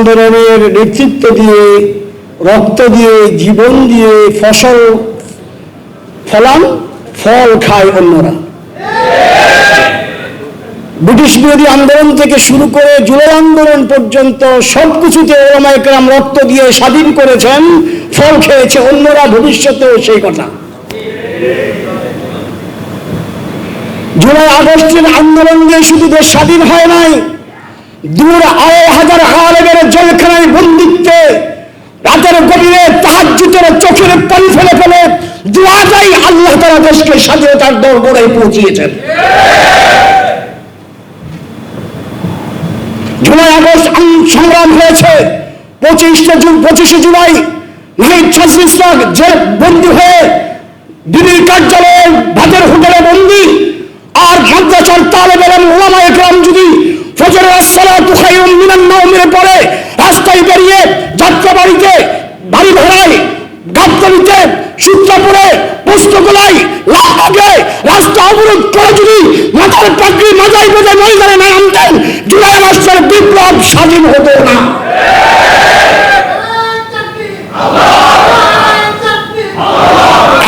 আন্দোলনের নেতৃত্ব দিয়ে, রক্ত দিয়ে, জীবন দিয়ে ফসল ফলান, ফল খায় অন্যরা। ব্রিটিশ বিরোধী আন্দোলন থেকে শুরু করে জুলাই আন্দোলন পর্যন্ত সবকিছুতে ওলামায়ে কেরাম রক্ত দিয়ে স্বাধীন করেছেন, ফল খেয়েছে অন্যরা, ভবিষ্যতেও সেই কথা। জুলাই আগস্টের আন্দোলন দিয়ে শুধু দেশ স্বাধীন হয় নাই, দূর ২,৫০০ আলেমের জেলখানায় বন্দিত্বে রাতের গভীরে তাহাজ্জুদের চোখের পানি ফেলে ফেলে দোয়া যায়, আল্লাহ তাআলা দেশকে স্বাধীনতার দরবারে পৌঁছিয়েছেন। জুলাই আগস্ট সংগ্রাম হয়েছে। ২৫শে জুলাই নাহিদ ইসলাম যে বন্দী হয়ে দিল্লির কার্যালয়ে ভাতের হোটেলে বন্দী, আর মাদ্রাসার তালেব ইলম ওলামায়ে কেরাম যদি ফজরের আসসালাতু খায়রুম মিনান নাওমের পরে রাস্তায় বেরিয়ে, যাত্রাবাড়িতে, বাড়ি ভাড়ায়, গাবতলীতে, সূত্রাপুরে, পুস্তকলায়, লালবাগে রাস্তা অবরোধ করে যদি মাথার পাগড়ি মাথায় বেঁধে ময়দানে না নামতেন, জুলাই আগস্টের বিপ্লব স্বাধীন হতো না।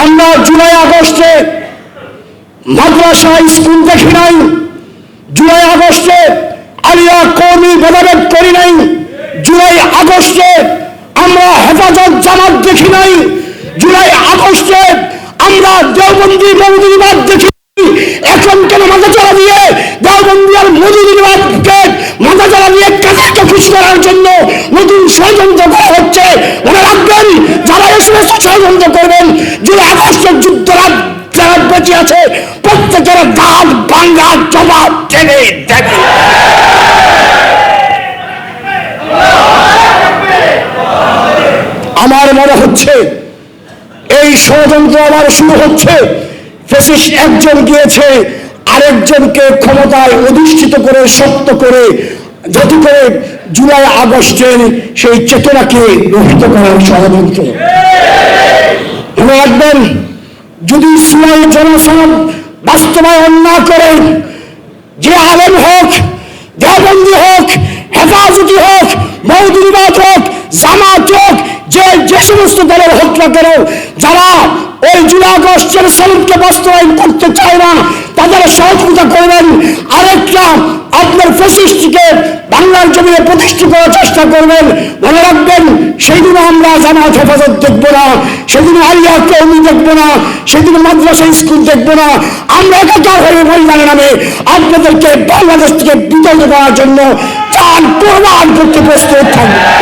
আমরা জুলাই আগস্টে মাদ্রাসা স্কুল দেখি নাই, জুলাই আগস্টে আলিয়া কওমি ভেদাভেদ করি নাই, জুলাই আগস্টে আমরা হেফাজত জামাত দেখি নাই, জুলাই আগস্টে আমরা দেওবন্দি মওদুদিবাদ দেখি। এখন কেন মাথা চালা দিয়ে দেওবন্দি আর মওদুদিবাদকে মাথা চালা দিয়ে কাজকে খুশ করার জন্য নতুন ষড়যন্ত্র করা হচ্ছে? মনে রাখবেন, যারা এসে ষড়যন্ত্র করবেন, জুলাই আগস্টের যুদ্ধরা যারা বেঁচে আছে প্রত্যেকের দাঁত ভাঙা জবাব টেনে দেবে। আমার মনে হচ্ছে এই ষড়যন্ত্র আবার শুরু হচ্ছে। ফ্যাসিস্ট একজন গিয়েছে আরেকজনকে ক্ষমতায় অধিষ্ঠিত করে, শক্ত করে, যাতে করে জুলাই আগস্টের সেই চেতনাকে নষ্ট করার ষড়যন্ত্র। মনে রাখবেন, যদি জুলাই জনসনদ বাস্তবায়ন না করেন, যে আলেম হোক, দেওবন্দি হোক, হেফাজতি হোক, মওদুদিবাদ হোক, জামাত হোক, যে সমস্ত দলের হোক না কেন, যারা ওই জুলাই আগস্টের সনদকে বাস্তবায়ন করতে চায় না, তাদের সহযোগিতা করবেন। আরেকটা আপনার ফ্যাসিস্টকে বাংলার জমিনে প্রতিষ্ঠা করার চেষ্টা করবেন। মনে রাখবেন, সেদিন আমরা জামাত হেফাজত দেখবো না, সেদিন আলিয়া কওমি দেখবো না, সেদিন মাদ্রাসা স্কুল দেখবো না। আমরা একাকার হয়ে ময়দানে নামে আপনাদেরকে বাংলাদেশ থেকে বিতাড়িত করার জন্য চাল প্রমাণ করতে প্রস্তুত থাকবো।